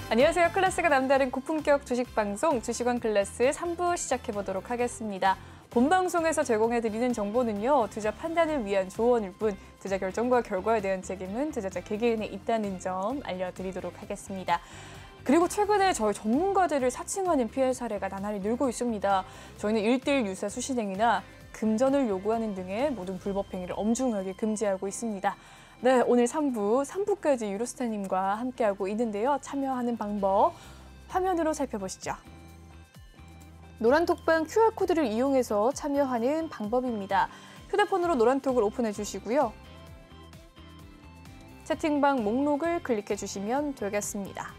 안녕하세요. 클래스가 남다른 고품격 주식 방송 주식원 클래스 3부 시작해 보도록 하겠습니다. 본 방송에서 제공해드리는 정보는요, 투자 판단을 위한 조언일 뿐 투자 결정과 결과에 대한 책임은 투자자 개개인에 있다는 점 알려드리도록 하겠습니다. 그리고 최근에 저희 전문가들을 사칭하는 피해 사례가 나날이 늘고 있습니다. 저희는 1:1 유사 수신행위나 금전을 요구하는 등의 모든 불법 행위를 엄중하게 금지하고 있습니다. 네, 오늘 3부까지 유로스타님과 함께하고 있는데요. 참여하는 방법 화면으로 살펴보시죠. 노란톡방 QR코드를 이용해서 참여하는 방법입니다. 휴대폰으로 노란톡을 오픈해 주시고요. 채팅방 목록을 클릭해 주시면 되겠습니다.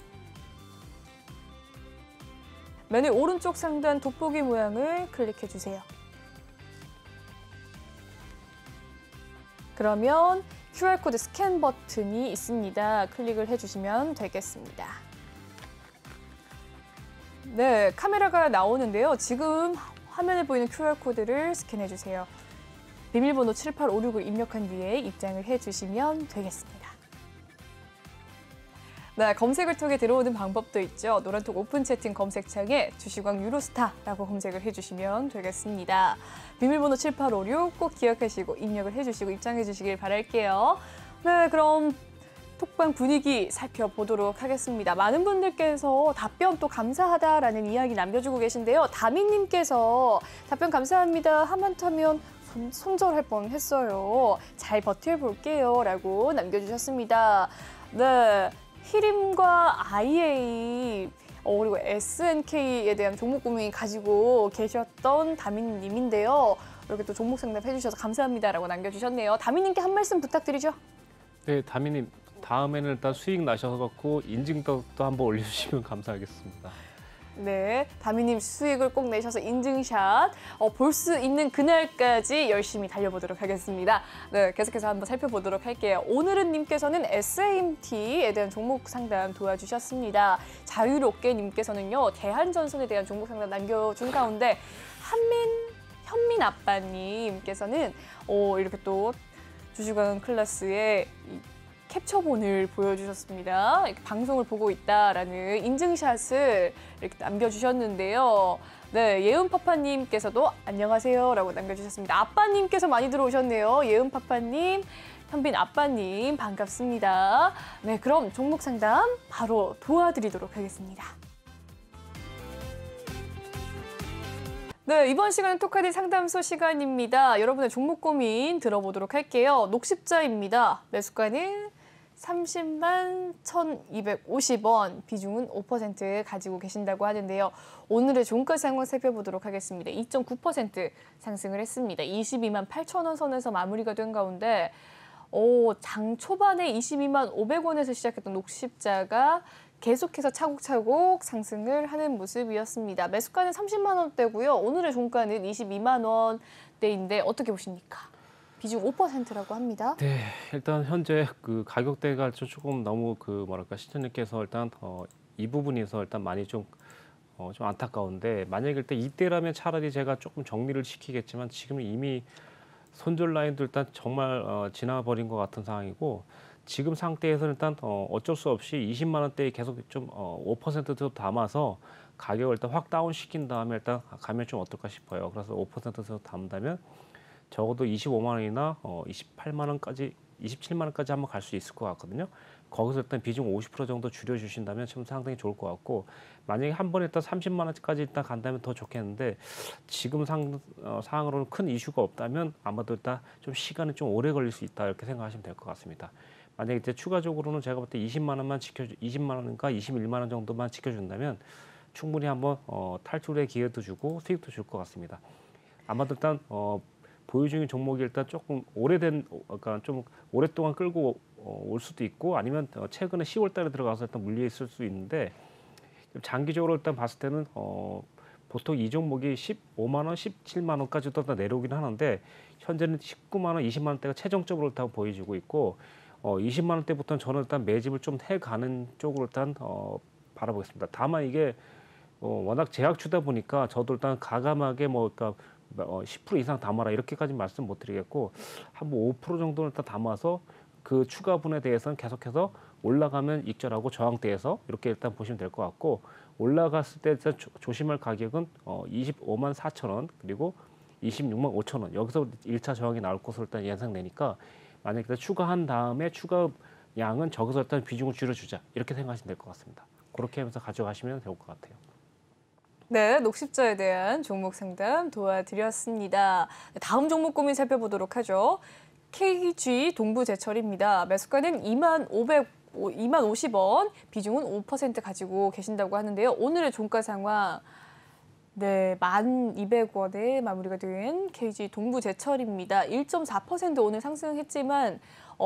메뉴 오른쪽 상단 돋보기 모양을 클릭해 주세요. 그러면 QR코드 스캔 버튼이 있습니다. 클릭을 해주시면 되겠습니다. 네, 카메라가 나오는데요. 지금 화면에 보이는 QR코드를 스캔해주세요. 비밀번호 7856을 입력한 뒤에 입장을 해주시면 되겠습니다. 네, 검색을 통해 들어오는 방법도 있죠. 노란톡 오픈 채팅 검색창에 주식왕 유로스타라고 검색을 해주시면 되겠습니다. 비밀번호 7856 꼭 기억하시고 입력을 해주시고 입장해 주시길 바랄게요. 네, 그럼 톡방 분위기 살펴보도록 하겠습니다. 많은 분들께서 답변 또 감사하다라는 이야기 남겨주고 계신데요. 다미님께서 답변 감사합니다. 한마터면 손절할 뻔했어요. 잘 버텨볼게요. 라고 남겨주셨습니다. 네. 히림과 IA 그리고 SNK에 대한 종목 고민 가지고 계셨던 다민님인데요. 이렇게 또 종목 상담해 주셔서 감사합니다라고 남겨주셨네요. 다민님께 한 말씀 부탁드리죠. 네, 다민님 다음에는 일단 수익 나셔서 갖고 인증도 한번 올려주시면 감사하겠습니다. 네, 다미님 수익을 꼭 내셔서 인증샷 볼 수 있는 그날까지 열심히 달려보도록 하겠습니다. 네, 계속해서 한번 살펴보도록 할게요. 오늘은 님께서는 SAMT에 대한 종목 상담 도와주셨습니다. 자유롭게님께서는요, 대한전선에 대한 종목 상담 남겨준 가운데 현민 아빠님께서는 이렇게 또 주식왕 클래스의 캡처본을 보여주셨습니다. 이렇게 방송을 보고 있다라는 인증샷을 이렇게 남겨주셨는데요. 네, 예은파파님께서도 안녕하세요라고 남겨주셨습니다. 아빠님께서 많이 들어오셨네요. 예은파파님, 현빈 아빠님 반갑습니다. 네, 그럼 종목 상담 바로 도와드리도록 하겠습니다. 네, 이번 시간은 토카디 상담소 시간입니다. 여러분의 종목 고민 들어보도록 할게요. 녹십자입니다. 매수가는 30만 1,250원, 비중은 5% 가지고 계신다고 하는데요. 오늘의 종가 상황 살펴보도록 하겠습니다. 2.9% 상승을 했습니다. 22만 8천 원 선에서 마무리가 된 가운데 장 초반에 22만 500원에서 시작했던 녹십자가 계속해서 차곡차곡 상승을 하는 모습이었습니다. 매수가는 30만 원대고요. 오늘의 종가는 22만 원대인데 어떻게 보십니까? 비중 5%라고 합니다. 네, 일단 현재 그 가격대가 조금 너무 시청자님께서 일단 이 부분에서 일단 많이 좀 안타까운데, 만약에 일단 이때라면 차라리 제가 조금 정리를 시키겠지만 지금은 이미 손절 라인도 일단 정말 지나버린 것 같은 상황이고, 지금 상태에서는 일단 어쩔 수 없이 20만 원대에 계속 좀 5%도 담아서 가격을 일단 확 다운 시킨 다음에 일단 가면 좀 어떨까 싶어요. 그래서 5%도 담는다면 적어도 25만 원이나 27만 원까지 한번 갈 수 있을 것 같거든요. 거기서 일단 비중 50% 정도 줄여주신다면 좀 상당히 좋을 것 같고, 만약에 한 번에 일단 30만 원까지 일단 간다면 더 좋겠는데, 지금 상황으로는 큰 이슈가 없다면 아마도 일단 좀 시간이 좀 오래 걸릴 수 있다, 이렇게 생각하시면 될 것 같습니다. 만약에 이제 추가적으로는 제가 볼 때 20만 원인가 21만 원 정도만 지켜준다면 충분히 한번 탈출의 기회도 주고 수익도 줄 것 같습니다. 아마도 일단 보유 중인 종목이 일단 조금 그러니까 좀 오랫동안 끌고 올 수도 있고, 아니면 최근에 10월 달에 들어가서 일단 물려 있을 수 있는데, 장기적으로 일단 봤을 때는 보통 이 종목이 15만 원, 17만 원까지도 다 내려오긴 하는데, 현재는 19만 원, 20만 원대가 최종적으로 다 보여지고 있고, 20만 원대부터는 저는 일단 매집을 좀 해가는 쪽으로 일단 바라보겠습니다. 다만 이게 워낙 제약주다 보니까 저도 일단 가감하게 그러니까 10% 이상 담아라 이렇게까지 말씀 못 드리겠고, 한 5% 정도는 일단 담아서 그 추가분에 대해서는 계속해서 올라가면 익절하고 저항대에서 이렇게 일단 보시면 될 것 같고 올라갔을 때 일단 조심할 가격은 25만 4천 원 그리고 26만 5천 원 여기서 1차 저항이 나올 것으로 일단 예상되니까 만약에 추가한 다음에 추가 양은 저기서 일단 비중을 줄여주자 이렇게 생각하시면 될 것 같습니다. 그렇게 하면서 가져가시면 좋을 것 같아요. 네, 녹십자에 대한 종목 상담 도와드렸습니다. 다음 종목 고민 살펴보도록 하죠. KG 동부제철입니다. 매수가는 2만 50원, 비중은 5% 가지고 계신다고 하는데요. 오늘의 종가 상황 네, 1,200원에 마무리가 된 KG 동부제철입니다. 1.4% 오늘 상승했지만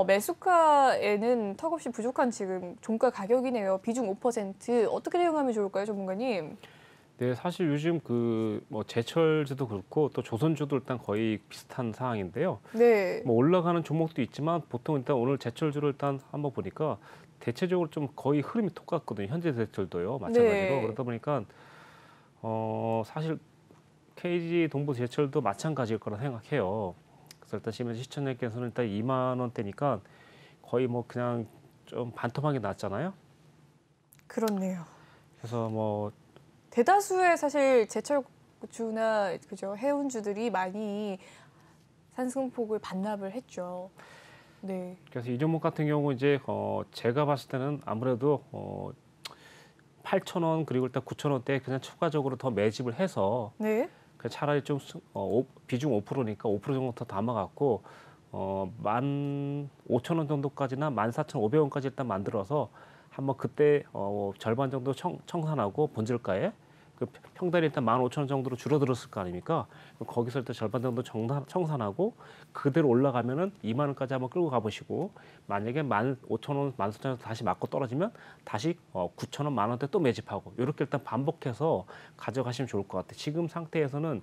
매수가에는 턱없이 부족한 지금 종가 가격이네요. 비중 5%. 어떻게 대응하면 좋을까요, 전문가님? 네, 사실 요즘 그 뭐 제철주도 그렇고 또 조선주도 일단 거의 비슷한 상황인데요. 네. 뭐 올라가는 종목도 있지만 보통 일단 오늘 제철주를 일단 한번 보니까 대체적으로 좀 거의 흐름이 똑같거든요. 현재 제철도요, 마찬가지로. 네. 그러다 보니까 사실 KG 동부 제철도 마찬가지일 거라 생각해요. 그래서 일단 지금 시청자께서는 일단 2만 원대니까 거의 뭐 그냥 좀 반토막이 났잖아요. 그렇네요. 그래서 뭐 대다수의 사실 제철주나 그죠 해운주들이 많이 상승폭을 반납을 했죠. 네. 그래서 이 종목 같은 경우 이제 제가 봤을 때는 아무래도 8,000원 그리고 일단 9,000원대 그냥 추가적으로 더 매집을 해서 네. 차라리 좀 비중 5%니까 5% 정도 더 담아갖고 15,000원 정도까지나 14,500원까지 일단 만들어서 한번 그때 절반 정도 청산하고 본질가에 그 평단이 일단 15,000원 정도로 줄어들었을 거 아닙니까? 거기서 일단 절반 정도 청산하고 그대로 올라가면은 2만 원까지 한번 끌고 가보시고 만약에 15,000원, 14,000원 다시 맞고 떨어지면 다시 9,000원, 만 원대 또 매집하고 이렇게 일단 반복해서 가져가시면 좋을 것 같아요. 지금 상태에서는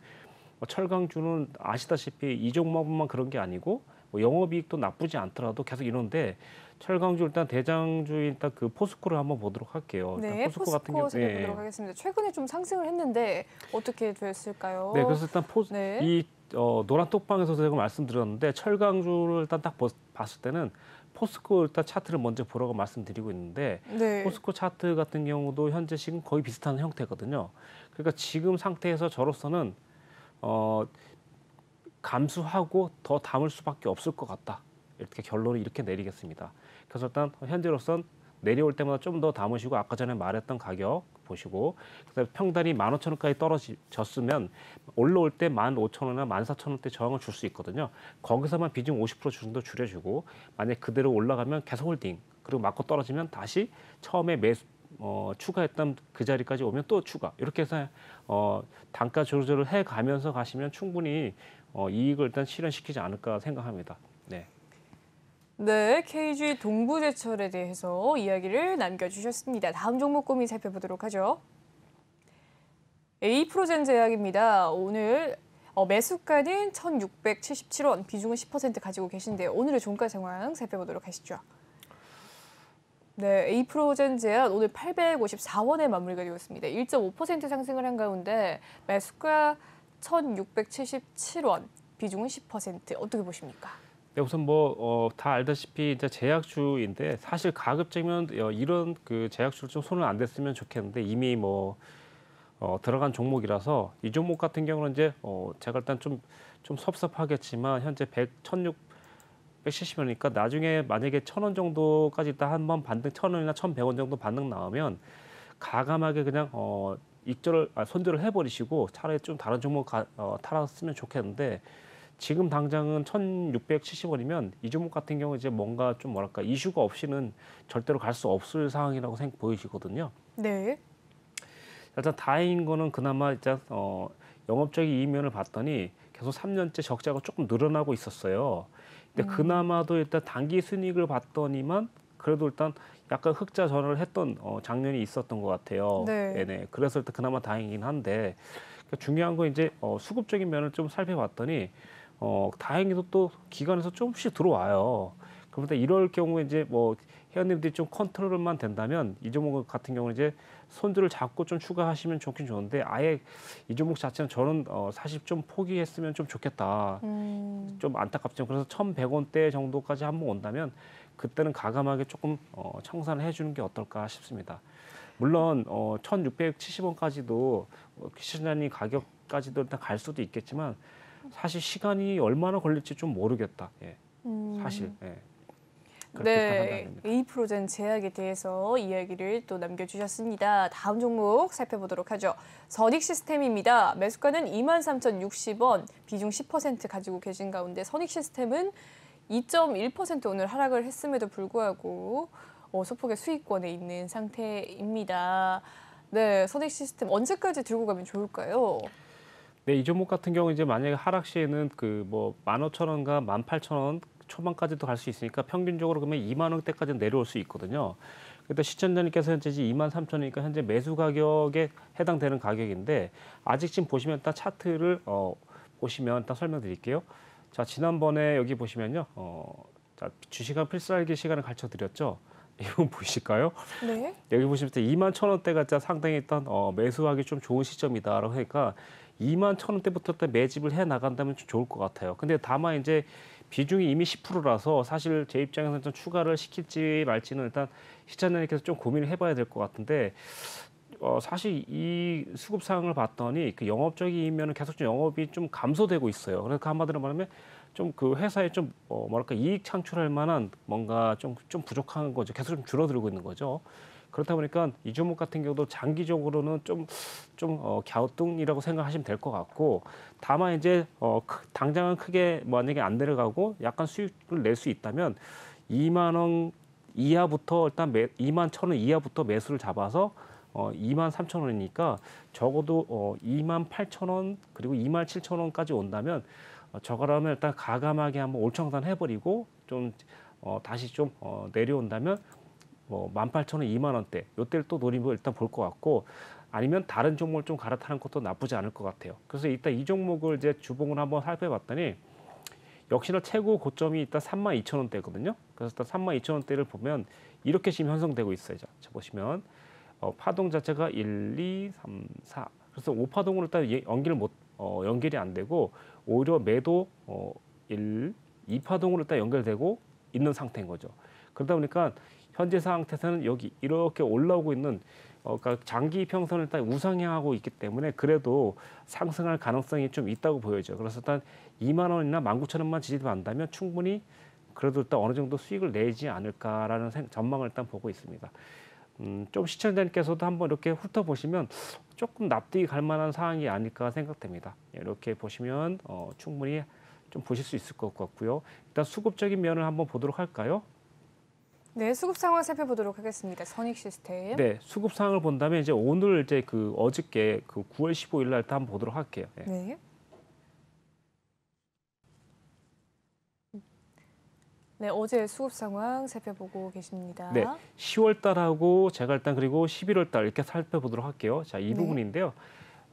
철강주는 아시다시피 이 종목만 그런 게 아니고 영업이익도 나쁘지 않더라도 계속 이런데 철강주 일단 대장주인 일단 그 포스코를 한번 보도록 할게요. 네, 포스코 같은 포스코 경우 살펴보도록 하겠습니다. 최근에 좀 상승을 했는데 어떻게 됐을까요? 네, 그래서 일단 네. 이 노란 톡방에서 제가 말씀드렸는데 철강주를 일단 딱 봤을 때는 포스코 일단 차트를 먼저 보라고 말씀드리고 있는데 네. 포스코 차트 같은 경우도 현재 지금 거의 비슷한 형태거든요. 그러니까 지금 상태에서 저로서는 감수하고 더 담을 수밖에 없을 것 같다. 이렇게 결론을 이렇게 내리겠습니다. 그래서 일단 현재로선 내려올 때마다 좀 더 담으시고 아까 전에 말했던 가격 보시고 그다음에 평단이 15,000원까지 떨어졌으면 올라올 때 15,000원이나 14,000원대 저항을 줄 수 있거든요. 거기서만 비중 50% 정도 줄여주고 만약 그대로 올라가면 계속 홀딩 그리고 맞고 떨어지면 다시 처음에 추가했던 그 자리까지 오면 또 추가 이렇게 해서 단가 조절을 해가면서 가시면 충분히 이익을 일단 실현시키지 않을까 생각합니다. 네. 네, KG 동부제철에 대해서 이야기를 남겨주셨습니다. 다음 종목 고민 살펴보도록 하죠. A프로젠 제약입니다. 오늘 매수가는 1,677원, 비중은 10% 가지고 계신데요. 오늘의 종가 상황 살펴보도록 하시죠. 네, A프로젠 제약 오늘 854원에 마무리가 되었습니다. 1.5% 상승을 한 가운데 매수가 1,677원, 비중은 10%. 어떻게 보십니까? 네, 우선 다 알다시피 이제 제약주인데 사실 가급적이면 이런 그 제약주를 좀 손을 안 댔으면 좋겠는데 이미 들어간 종목이라서 이 종목 같은 경우는 이제 제가 일단 좀 섭섭하겠지만 현재 1,670원이니까 나중에 만약에 1,000원 정도까지 일단 한번 반등 1,000원이나 1,100원 정도 반등 나오면 가감하게 그냥 손절을 해버리시고 차라리 좀 다른 종목 탈았으면 좋겠는데 지금 당장은 1,670원이면 이 종목 같은 경우 이제 뭔가 좀 뭐랄까 이슈가 없이는 절대로 갈 수 없을 상황이라고 보이시거든요. 네. 일단 다행인 거는 그나마 일단 영업적인 이면을 봤더니 계속 3년째 적자가 조금 늘어나고 있었어요. 근데 그나마도 일단 단기 순이익을 봤더니만 그래도 일단 약간 흑자 전환을 했던 장면이 있었던 것 같아요. 네. 네네. 그래서 일단 그나마 다행이긴 한데 중요한 건 이제 수급적인 면을 좀 살펴봤더니 다행히도 또 기관에서 조금씩 들어와요. 그런데 이럴 경우에 이제 회원님들이 좀 컨트롤만 된다면 이 종목 같은 경우는 이제 손들을 잡고 좀 추가하시면 좋긴 좋은데 아예 이 종목 자체는 저는 사실 좀 포기했으면 좀 좋겠다. 좀 안타깝죠. 그래서 1,100원대 정도까지 한번 온다면 그때는 과감하게 조금 청산을 해주는 게 어떨까 싶습니다. 물론 1,670원까지도 시장님 가격까지도 일단 갈 수도 있겠지만 사실 시간이 얼마나 걸릴지 좀 모르겠다. 예. 사실. 예. 그렇게 일단 네, 판단됩니다. A 프로젠 제약에 대해서 이야기를 또 남겨주셨습니다. 다음 종목 살펴보도록 하죠. 선익시스템입니다. 매수가는 23,060원, 비중 10% 가지고 계신 가운데 선익시스템은 2.1% 오늘 하락을 했음에도 불구하고 소폭의 수익권에 있는 상태입니다. 네, 선익시스템 언제까지 들고 가면 좋을까요? 네, 이 종목 같은 경우 이제 만약에 하락 시에는 그 뭐 15,000원과 18,000원 초반까지도 갈 수 있으니까 평균적으로 그러면 2만 원대까지 내려올 수 있거든요. 그때 시청자님께서 현재 23,000원이니까 현재 매수 가격에 해당되는 가격인데 아직 지금 보시면 일단 차트를 보시면 일단 설명드릴게요. 자, 지난번에 여기 보시면요. 자, 주식한 필살기 시간을 가르쳐 드렸죠. 이건 보이실까요? 네. 여기 보시면 21,000원대가 진짜 상당히 일단 매수하기 좀 좋은 시점이다라고 하니까 21,000원대부터 일단 매집을 해 나간다면 좀 좋을 것 같아요. 근데 다만 이제 비중이 이미 10%라서 사실 제 입장에서는 좀 추가를 시킬지 말지는 일단 시청자님께서 좀 고민을 해봐야 될 것 같은데 사실 이 수급 상황을 봤더니 그 영업적이면은 계속 좀 영업이 좀 감소되고 있어요. 그래서 그 한마디로 말하면 좀 그 회사에 좀 뭐랄까 이익 창출할 만한 뭔가 좀 부족한 거죠. 계속 좀 줄어들고 있는 거죠. 그렇다 보니까 이 종목 같은 경우도 장기적으로는 좀 갸우뚱이라고 생각하시면 될 것 같고 다만 이제 당장은 크게 만약에 안 내려가고 약간 수익을 낼 수 있다면 2만 원 이하부터 일단 2만 1,000원 이하부터 매수를 잡아서 2만 3천 원이니까 적어도 2만 8천 원 그리고 2만 7천 원까지 온다면 저거라면 일단 가감하게 한번 올청산 해버리고 좀 다시 좀 내려온다면 뭐 18,000원, 2만 원대 요때를 또 노리고 일단 볼 것 같고 아니면 다른 종목을 좀 갈아타는 것도 나쁘지 않을 것 같아요. 그래서 일단 이 종목을 이제 주봉을 한번 살펴봤더니 역시나 최고 고점이 일단 32,000원대거든요. 그래서 일단 32,000원대를 보면 이렇게 지금 형성되고 있어요. 자 보시면 파동 자체가 1, 2, 3, 4. 그래서 5파동으로 일단 연결이 안 되고 오히려 매도 1, 2파동으로 일단 연결되고 있는 상태인 거죠. 그러다 보니까 현재 상태에서는 여기 이렇게 올라오고 있는 그러니까 장기 평선을 일단 우상향하고 있기 때문에 그래도 상승할 가능성이 좀 있다고 보여져요. 그래서 일단 2만 원이나 19,000원만 지지한다면 충분히 그래도 일단 어느 정도 수익을 내지 않을까라는 전망을 일단 보고 있습니다. 좀 시청자님께서도 한번 이렇게 훑어보시면 조금 납득이 갈 만한 사항이 아닐까 생각됩니다. 이렇게 보시면 충분히 좀 보실 수 있을 것 같고요. 일단 수급적인 면을 한번 보도록 할까요? 네, 수급 상황 살펴보도록 하겠습니다. 선익시스템. 네, 수급 상황을 본다면 이제 오늘 이제 그 어저께 그 9월 15일 날 한번 보도록 할게요. 네. 네. 네, 어제 수급 상황 살펴보고 계십니다. 네, 10월 달하고 제가 일단 그리고 11월 달 이렇게 살펴보도록 할게요. 자, 이 네. 부분인데요.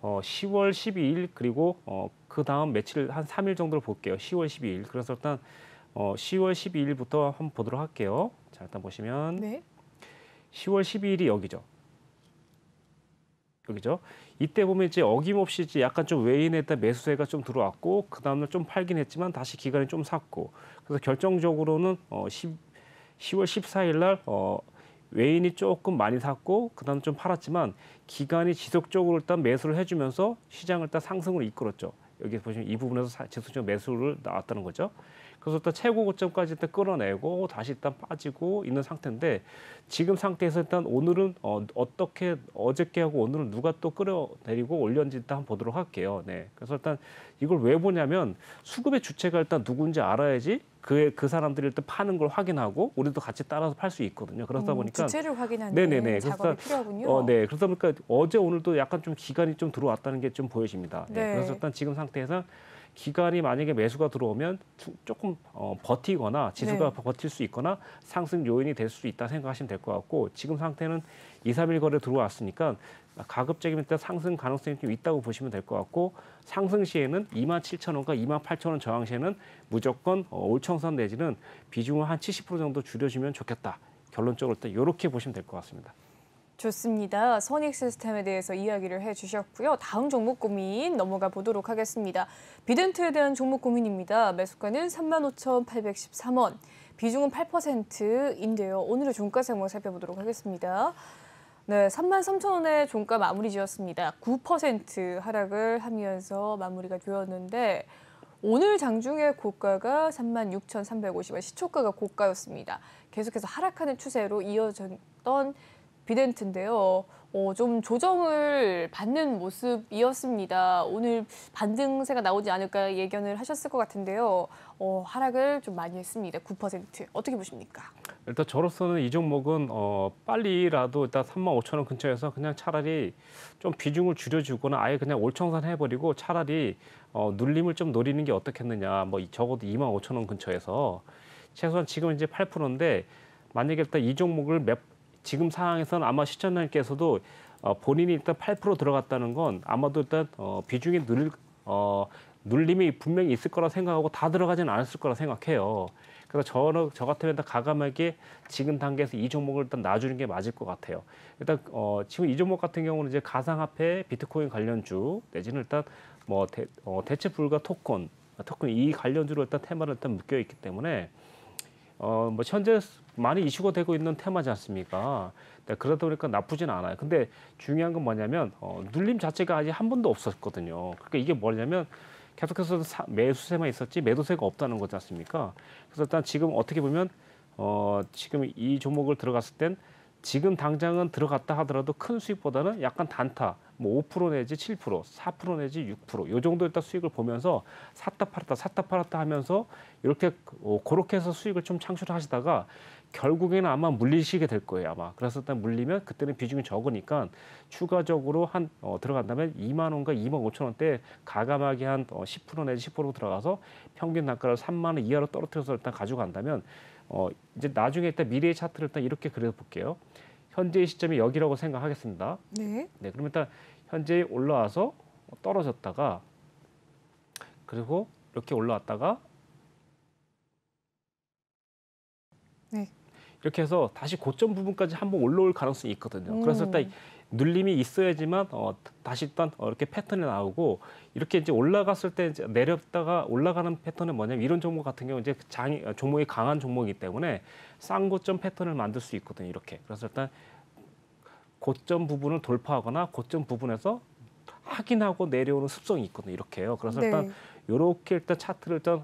10월 12일 그리고 그 다음 며칠 한 3일 정도를 볼게요. 10월 12일. 그래서 일단 10월 12일부터 한번 보도록 할게요. 자, 일단 보시면 네. 10월 12일이 여기죠. 여기죠. 이때 보면 이제 어김없이 이제 약간 좀 외인에 따른 매수세가 좀 들어왔고 그 다음날 좀 팔긴 했지만 다시 기간이 좀 샀고 그래서 결정적으로는 10월 14일 날 외인이 조금 많이 샀고 그다음 좀 팔았지만 기간이 지속적으로 일단 매수를 해주면서 시장을 일단 상승으로 이끌었죠. 여기 보시면 이 부분에서 지속적 매수를 나왔다는 거죠. 그래서 일단 최고 고점까지 일단 끌어내고 다시 일단 빠지고 있는 상태인데 지금 상태에서 일단 오늘은 어떻게 어저께하고 오늘은 누가 또 끌어내리고 올렸는지 일단 한번 보도록 할게요. 네. 그래서 일단 이걸 왜 보냐면 수급의 주체가 일단 누군지 알아야지 그 사람들이 일단 파는 걸 확인하고 우리도 같이 따라서 팔 수 있거든요. 그러다 보니까 주체를 확인하는 네네네. 작업이 필요하군요. 네. 그러다 보니까 어제 오늘도 약간 좀 기간이 좀 들어왔다는 게 좀 보여집니다. 네. 네. 그래서 일단 지금 상태에서 기간이 만약에 매수가 들어오면 조금 버티거나 지수가 네. 버틸 수 있거나 상승 요인이 될 수 있다 생각하시면 될 것 같고 지금 상태는 2, 3일 거래 들어왔으니까 가급적이면 일단 상승 가능성이 좀 있다고 보시면 될 것 같고 상승 시에는 27,000원과 28,000원 저항 시에는 무조건 올청산 내지는 비중을 한 70% 정도 줄여주면 좋겠다. 결론적으로 일단 이렇게 보시면 될 것 같습니다. 좋습니다. 선익 시스템에 대해서 이야기를 해주셨고요. 다음 종목 고민 넘어가 보도록 하겠습니다. 비덴트에 대한 종목 고민입니다. 매수가는 35,813원, 비중은 8%인데요. 오늘의 종가 상황 살펴보도록 하겠습니다. 네, 33,000원에 종가 마무리 지었습니다. 9% 하락을 하면서 마무리가 되었는데 오늘 장중의 고가가 36,350원, 시초가가 고가였습니다. 계속해서 하락하는 추세로 이어졌던 비덴트인데요. 좀 조정을 받는 모습이었습니다. 오늘 반등세가 나오지 않을까 예견을 하셨을 것 같은데요. 하락을 좀 많이 했습니다. 9%. 어떻게 보십니까? 일단 저로서는 이 종목은 빨리라도 일단 35,000원 근처에서 그냥 차라리 좀 비중을 줄여주거나 아예 그냥 올청산 해버리고 차라리 눌림을 좀 노리는 게 어떻겠느냐. 뭐 적어도 25,000원 근처에서 최소한 지금 이제 8%인데 만약에 일단 이 종목을 지금 상황에서는 아마 시청자님께서도 본인이 일단 8% 들어갔다는 건 아마도 일단 비중이 눌림이 분명히 있을 거라 생각하고 다 들어가지는 않았을 거라 생각해요. 그래서 저 같으면 일단 과감하게 지금 단계에서 이 종목을 일단 놔주는 게 맞을 것 같아요. 일단 지금 이 종목 같은 경우는 이제 가상화폐, 비트코인 관련주 내지는 일단 뭐 대체 불가 토큰 이 관련주로 일단 테마를 일단 묶여 있기 때문에 뭐 현재 많이 이슈가 되고 있는 테마지 않습니까? 네, 그러다 보니까 나쁘진 않아요. 근데 중요한 건 뭐냐면 눌림 자체가 아직 한 번도 없었거든요. 그러니까 이게 뭐냐면 계속해서 매수세만 있었지 매도세가 없다는 거지 않습니까? 그래서 일단 지금 어떻게 보면 지금 이 종목을 들어갔을 땐 지금 당장은 들어갔다 하더라도 큰 수익보다는 약간 단타, 뭐 5% 내지 7%, 4% 내지 6%, 요 정도 일단 수익을 보면서 샀다 팔았다 하면서 이렇게 그렇게 해서 수익을 좀 창출하시다가 결국에는 아마 물리시게 될 거예요, 아마. 그래서 일단 물리면 그때는 비중이 적으니까 추가적으로 들어간다면 2만 원과 2만 5천 원대 가감하게 한 10% 내지 10% 들어가서 평균 단가를 3만 원 이하로 떨어뜨려서 일단 가져간다면 이제 나중에 일단 미래의 차트를 일단 이렇게 그려볼게요. 현재의 시점이 여기라고 생각하겠습니다. 네. 네, 그럼 일단 현재 올라와서 떨어졌다가 그리고 이렇게 올라왔다가 네. 이렇게 해서 다시 고점 부분까지 한번 올라올 가능성이 있거든요. 그래서 일단 눌림이 있어야지만 다시 일단 이렇게 패턴이 나오고 이렇게 이제 올라갔을 때 이제 내렸다가 올라가는 패턴은 뭐냐면 이런 종목 같은 경우 이제 종목이 강한 종목이기 때문에 쌍고점 패턴을 만들 수 있거든요. 이렇게. 그래서 일단 고점 부분을 돌파하거나 고점 부분에서 확인하고 내려오는 습성이 있거든요. 이렇게요. 그래서 네. 일단 이렇게 일단 차트를 일단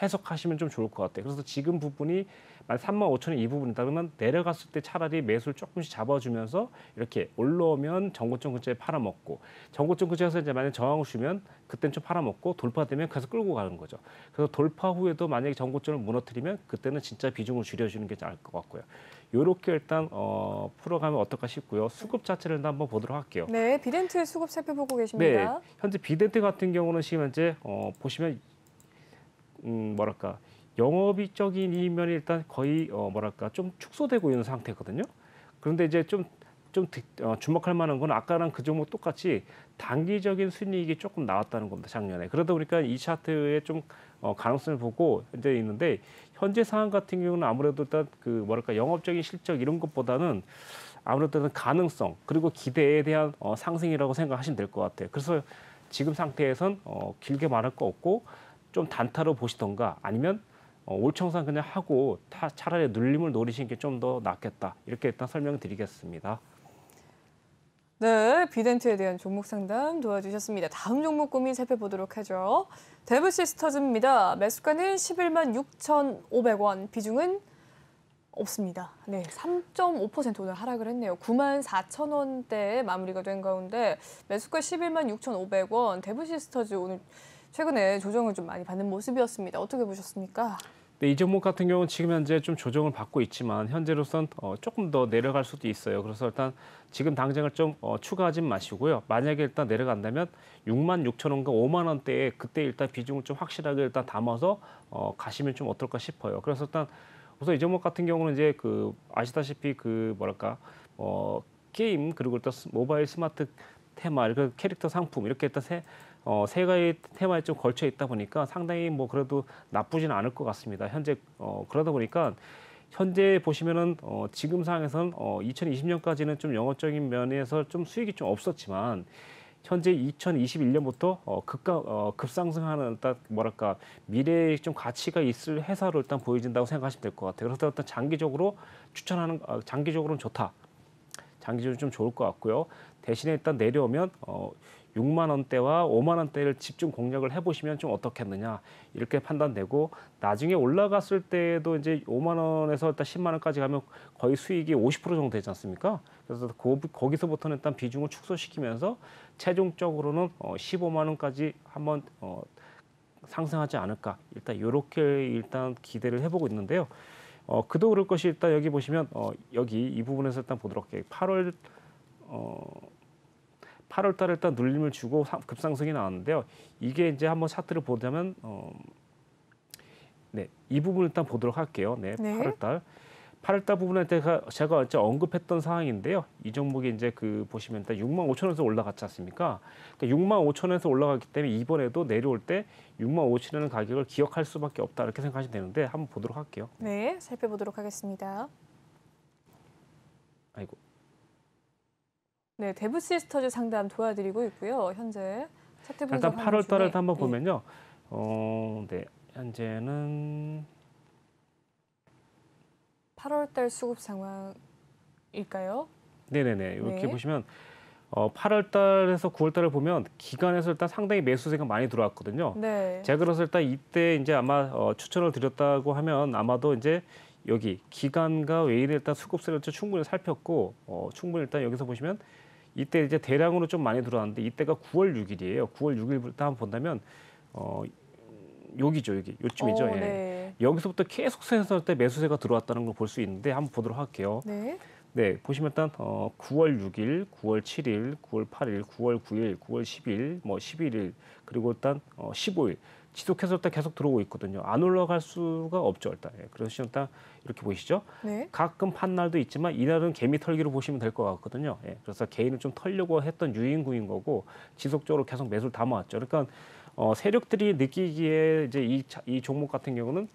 해석하시면 좀 좋을 것 같아요. 그래서 지금 부분이 35,000원 이 부분이다 그러면 내려갔을 때 차라리 매수를 조금씩 잡아주면서 이렇게 올라오면 정고점 근처에 팔아먹고 정고점 근처에서 이제 만약 저항을 주면 그때는 좀 팔아먹고 돌파되면 계속 끌고 가는 거죠. 그래서 돌파 후에도 만약에 정고점을 무너뜨리면 그때는 진짜 비중을 줄여주는 게 나을 것 같고요. 이렇게 일단 풀어가면 어떨까 싶고요. 수급 자체를 일단 한번 보도록 할게요. 네, 비덴트의 수급 살펴보고 네, 계십니다. 현재 비덴트 같은 경우는 지금 현재 보시면 뭐랄까 영업이적인 이면이 일단 거의 뭐랄까 좀 축소되고 있는 상태거든요. 그런데 이제 좀 주목할 만한 건 아까랑 그 종목 똑같이 단기적인 순이익이 조금 나왔다는 겁니다. 작년에. 그러다 보니까 이 차트에 좀 가능성을 보고 현재 있는데 현재 상황 같은 경우는 아무래도 일단 그 뭐랄까 영업적인 실적 이런 것보다는 아무래도 가능성 그리고 기대에 대한 상승이라고 생각하시면 될 것 같아요. 그래서 지금 상태에선 길게 말할 거 없고 좀 단타로 보시던가 아니면 올청산 그냥 하고 차라리 눌림을 노리시는 게 좀 더 낫겠다. 이렇게 일단 설명드리겠습니다. 네, 비덴트에 대한 종목 상담 도와주셨습니다. 다음 종목 고민 살펴보도록 하죠. 데브시스터즈입니다. 매수가는 11만 6,500원, 비중은 없습니다. 네, 3.5% 오늘 하락을 했네요. 9만 4천 원대에 마무리가 된 가운데 매수가 11만 6,500원, 데브시스터즈 오늘 최근에 조정을 좀 많이 받는 모습이었습니다. 어떻게 보셨습니까? 네, 이 종목 같은 경우는 지금 현재 좀 조정을 받고 있지만 현재로선 조금 더 내려갈 수도 있어요. 그래서 일단 지금 당장을 좀 추가하지 마시고요. 만약에 일단 내려간다면 6만 6천 원과 5만 원대에 그때 일단 비중을 좀 확실하게 일단 담아서 가시면 좀 어떨까 싶어요. 그래서 일단 우선 이 종목 같은 경우는 이제 그 아시다시피 그 뭐랄까 게임 그리고 일단 모바일 스마트 테마 이렇게 캐릭터 상품 이렇게 일단 세 가지 테마에 좀 걸쳐 있다 보니까 상당히 뭐 그래도 나쁘지는 않을 것 같습니다. 현재 그러다 보니까 현재 보시면은 지금 상황에서는 2020년까지는 좀 영업적인 면에서 좀 수익이 좀 없었지만 현재 2021년부터 급상승하는 일단 뭐랄까 미래에 좀 가치가 있을 회사로 일단 보여진다고 생각하시면 될 것 같아요. 그래서 일단 장기적으로 추천하는 장기적으로는 좋다. 장기적으로 좀 좋을 것 같고요. 대신에 일단 내려오면 6만 원대와 5만 원대를 집중 공략을 해보시면 좀 어떻겠느냐 이렇게 판단되고 나중에 올라갔을 때도 이제 5만 원에서 일단 10만 원까지 가면 거의 수익이 50% 정도 되지 않습니까? 그래서 거기서부터는 일단 비중을 축소시키면서 최종적으로는 15만 원까지 한번 상승하지 않을까 일단 이렇게 일단 기대를 해보고 있는데요. 그도 그럴 것이 일단 여기 보시면 여기 이 부분에서 일단 보도록 할게요. 8월 달에 일단 눌림을 주고 급상승이 나왔는데요. 이게 이제 한번 차트를 보자면 네, 이 부분을 일단 보도록 할게요. 네, 네. 8월 달 부분에 제가 이제 언급했던 사항인데요. 이 종목이 이제 그 보시면 일단 6만 5천 원에서 올라갔지 않습니까? 그러니까 6만 5천 원에서 올라갔기 때문에 이번에도 내려올 때 6만 5천 원의 가격을 기억할 수밖에 없다 이렇게 생각하시면 되는데 한번 보도록 할게요. 네, 살펴보도록 하겠습니다. 아이고. 네, 데브 시스터즈 상담 도와드리고 있고요. 현재 차트 분석 일단 8월 달에 한번 네. 보면요. 네, 현재는 8월 달 수급 상황일까요? 네네네. 이렇게 네. 보시면 8월 달에서 9월 달을 보면 기간에서 일단 상당히 매수세가 많이 들어왔거든요. 네. 제가 그래서 일단 이때 이제 아마 추천을 드렸다고 하면 아마도 이제 여기 기간과 외인의 일단 수급세를 충분히 살폈고 충분히 일단 여기서 보시면 이때 이제 대량으로 좀 많이 들어왔는데 이때가 9월 6일이에요. 9월 6일부터 한번 본다면 여기죠, 여기 요쯤이죠. 예. 네. 여기서부터 계속 세서 때 매수세가 들어왔다는 걸 볼 수 있는데 한번 보도록 할게요. 네. 네, 보시면 일단 9월 6일, 9월 7일, 9월 8일, 9월 9일, 9월 10일, 뭐 11일 그리고 일단 15일 지속해서 일단 계속 들어오고 있거든요. 안 올라갈 수가 없죠, 일단. 예, 그래서 일단 이렇게 보이시죠? 네. 가끔 판 날도 있지만 이날은 개미 털기로 보시면 될 것 같거든요. 예, 그래서 개인을 좀 털려고 했던 유인구인 거고 지속적으로 계속 매수를 담아왔죠. 그러니까 세력들이 느끼기에 이제 이 종목 같은 경우는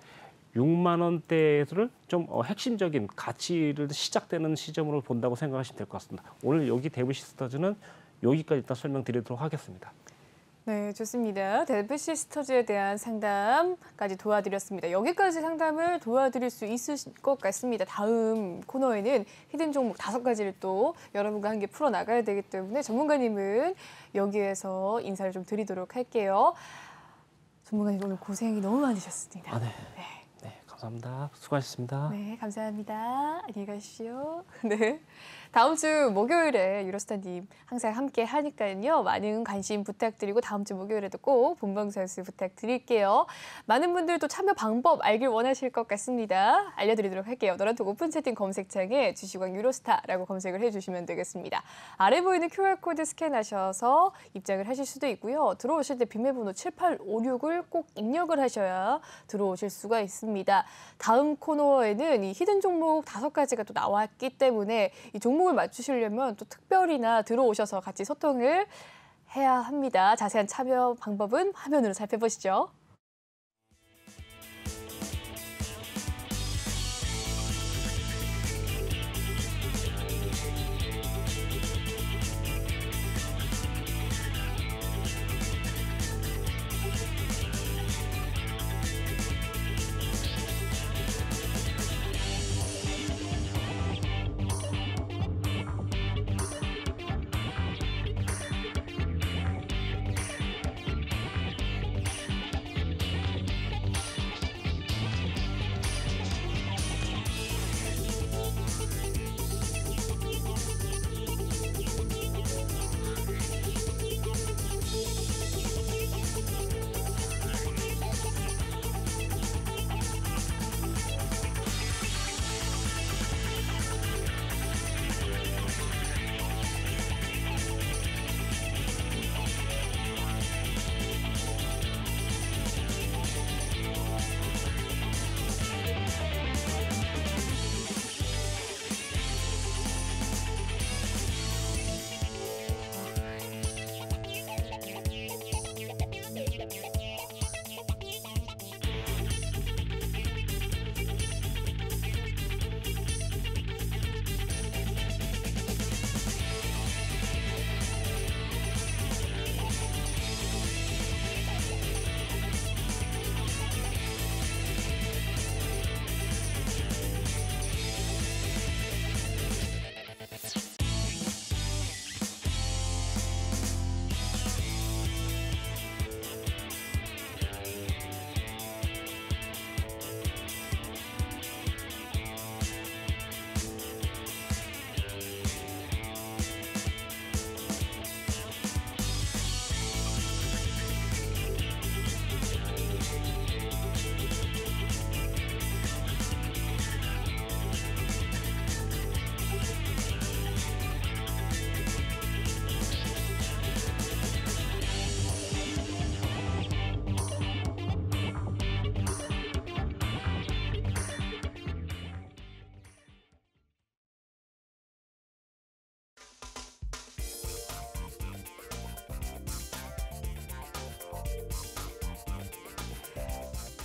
6만 원대를 좀 핵심적인 가치를 시작되는 시점으로 본다고 생각하시면 될 것 같습니다. 오늘 여기 데브 시스터즈는 여기까지 일단 설명드리도록 하겠습니다. 네, 좋습니다. 데브 시스터즈에 대한 상담까지 도와드렸습니다. 여기까지 상담을 도와드릴 수 있을 것 같습니다. 다음 코너에는 히든 종목 5가지를 또 여러분과 함께 풀어나가야 되기 때문에 전문가님은 여기에서 인사를 좀 드리도록 할게요. 전문가님 오늘 고생이 너무 많으셨습니다. 아, 네. 네, 감사합니다. 수고하셨습니다. 네, 감사합니다. 안녕히 가십시오. 네. 다음 주 목요일에 유로스타님 항상 함께 하니까요. 많은 관심 부탁드리고 다음 주 목요일에도 꼭 본방사수 부탁드릴게요. 많은 분들도 참여 방법 알길 원하실 것 같습니다. 알려드리도록 할게요. 노란톡 오픈 채팅 검색창에 주식왕 유로스타라고 검색을 해주시면 되겠습니다. 아래 보이는 QR코드 스캔하셔서 입장을 하실 수도 있고요. 들어오실 때 비밀번호 7856을 꼭 입력을 하셔야 들어오실 수가 있습니다. 다음 코너에는 이 히든 종목 5가지가 또 나왔기 때문에 이 종목을 맞추시려면 또 특별히나 들어오셔서 같이 소통을 해야 합니다. 자세한 참여 방법은 화면으로 살펴보시죠.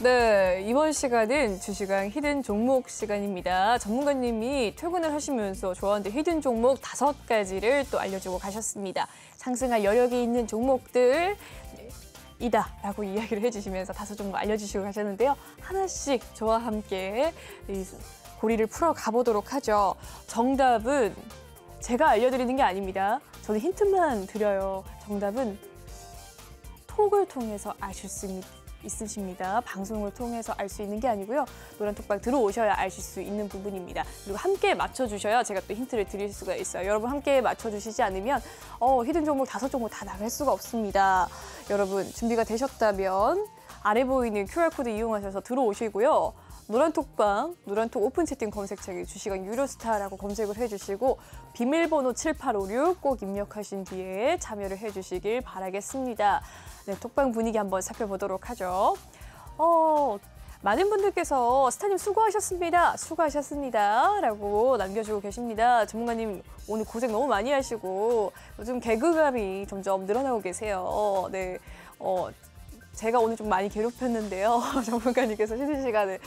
네, 이번 시간은 주시강 히든 종목 시간입니다. 전문가님이 퇴근을 하시면서 저한테 히든 종목 5가지를 또 알려주고 가셨습니다. 상승할 여력이 있는 종목들 이다라고 이야기를 해주시면서 5종목 알려주시고 가셨는데요. 하나씩 저와 함께 이 고리를 풀어 가보도록 하죠. 정답은 제가 알려드리는 게 아닙니다. 저는 힌트만 드려요. 정답은 톡을 통해서 아실 수 있으십니다. 방송을 통해서 알 수 있는 게 아니고요. 노란톡방 들어오셔야 아실 수 있는 부분입니다. 그리고 함께 맞춰주셔야 제가 또 힌트를 드릴 수가 있어요. 여러분 함께 맞춰주시지 않으면 히든 종목 5종목 다 나갈 수가 없습니다. 여러분 준비가 되셨다면 아래 보이는 QR코드 이용하셔서 들어오시고요. 노란톡방, 노란톡 오픈 채팅 검색창에 주시강 유로스타라고 검색을 해주시고 비밀번호 7856 꼭 입력하신 뒤에 참여를 해주시길 바라겠습니다. 네, 톡방 분위기 한번 살펴보도록 하죠. 많은 분들께서 스타님 수고하셨습니다. 수고하셨습니다. 라고 남겨주고 계십니다. 전문가님 오늘 고생 너무 많이 하시고 요즘 개그감이 점점 늘어나고 계세요. 네, 제가 오늘 좀 많이 괴롭혔는데요. 전문가님께서 쉬는 시간에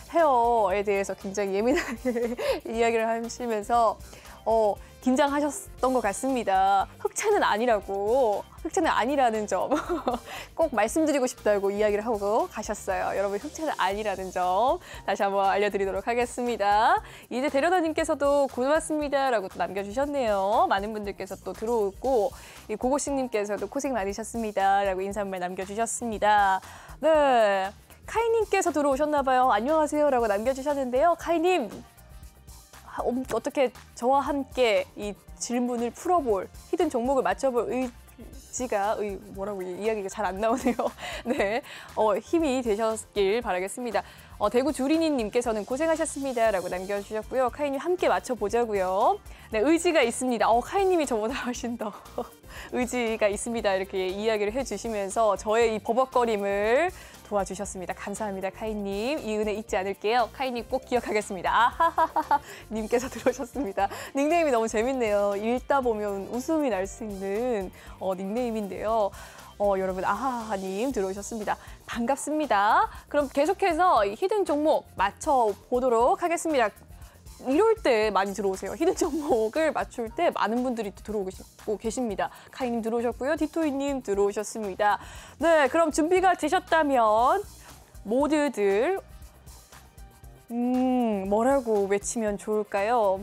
헤어에 대해서 굉장히 예민하게 이야기를 하시면서 긴장하셨던 것 같습니다. 흑채는 아니라고, 흑채는 아니라는 점 꼭 말씀드리고 싶다고 이야기를 하고 가셨어요. 여러분 흑채는 아니라는 점 다시 한번 알려드리도록 하겠습니다. 이제 데려다님께서도 고맙습니다라고 또 남겨주셨네요. 많은 분들께서 또 들어오고 이 고고식님께서도 고생 많으셨습니다라고 인사 한 말 남겨주셨습니다. 네, 카이님께서 들어오셨나 봐요. 안녕하세요라고 남겨주셨는데요. 카이님. 어떻게 저와 함께 이 질문을 풀어볼, 히든 종목을 맞춰볼 의지가, 뭐라고 이야기가 잘 안 나오네요. 네, 힘이 되셨길 바라겠습니다. 대구 주리니님께서는 고생하셨습니다라고 남겨주셨고요. 카이님 함께 맞춰보자고요. 네, 의지가 있습니다. 카이님이 저보다 훨씬 더 의지가 있습니다. 이렇게 이야기를 해주시면서 저의 이 버벅거림을 도와주셨습니다. 감사합니다, 카이님. 이 은혜 잊지 않을게요. 카이님 꼭 기억하겠습니다. 아하하하 님께서 들어오셨습니다. 닉네임이 너무 재밌네요. 읽다 보면 웃음이 날 수 있는 닉네임인데요. 여러분 아하하님 들어오셨습니다. 반갑습니다. 그럼 계속해서 히든 종목 맞춰보도록 하겠습니다. 이럴 때 많이 들어오세요. 히든 종목을 맞출 때 많은 분들이 들어오고 계십니다. 카이님 들어오셨고요. 디토이님 들어오셨습니다. 네, 그럼 준비가 되셨다면 모두들 뭐라고 외치면 좋을까요?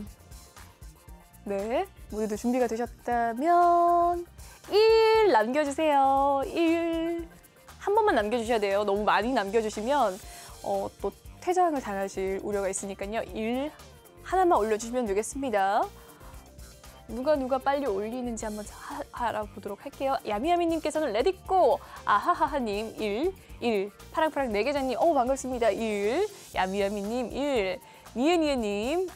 네, 모두들 준비가 되셨다면 1 남겨주세요. 1 한 번만 남겨주셔야 돼요. 너무 많이 남겨주시면 또 퇴장을 당하실 우려가 있으니까요. 1 하나만 올려주시면 되겠습니다. 누가 빨리 올리는지 한번 알아보도록 할게요. 야미야미님께서는 레디고, 아하하하님 1 파랑파랑 네개장님 반갑습니다. 1 야미야미님 1 니에니에님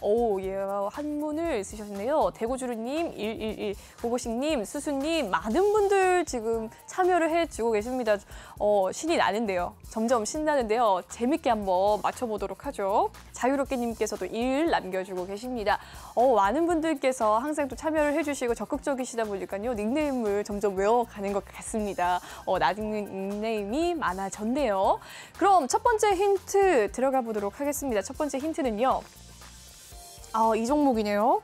한문을 쓰셨네요. 대구주루님 111 고고식님 수수님 많은 분들 지금 참여를 해주고 계십니다. 신이 나는데요. 점점 신나는데요. 재밌게 한번 맞춰보도록 하죠. 자유롭게님께서도 1 남겨주고 계십니다. 많은 분들께서 항상 또 참여를 해주시고 적극적이시다 보니까요. 닉네임을 점점 외워가는 것 같습니다. 닉네임이 많아졌네요. 그럼 첫 번째 힌트 들어가 보도록 하겠습니다. 첫 번째 힌트는요. 이 종목이네요.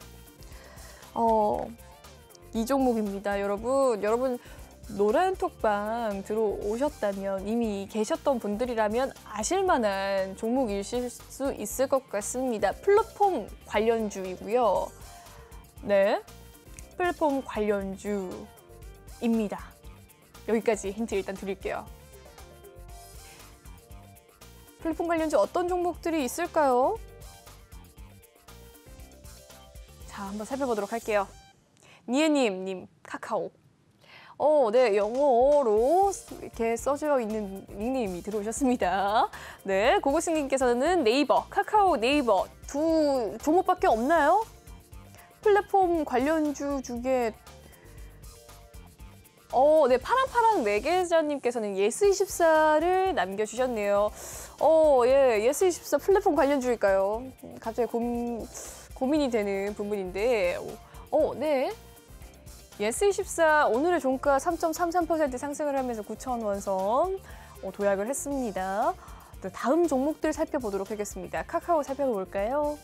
이 종목입니다. 여러분 노란톡방 들어오셨다면 이미 계셨던 분들이라면 아실만한 종목이실 수 있을 것 같습니다. 플랫폼 관련주이고요. 네, 플랫폼 관련주입니다. 여기까지 힌트 일단 드릴게요. 플랫폼 관련주 어떤 종목들이 있을까요? 자, 한번 살펴보도록 할게요. 니에님 카카오. 네, 영어로 이렇게 써져 있는 닉네임이 들어오셨습니다. 네, 고고승님께서는 네이버, 카카오, 네이버 두 종목밖에 없나요? 플랫폼 관련주 중에 네, 파랑파랑 네개자님께서는 예스24를 남겨주셨네요. 예, 예스24 플랫폼 관련주일까요? 갑자기 고민이 되는 부분인데, 네. 예스24 오늘의 종가 3.33% 상승을 하면서 9,000원 선. 도약을 했습니다. 네, 다음 종목들 살펴보도록 하겠습니다. 카카오 살펴볼까요?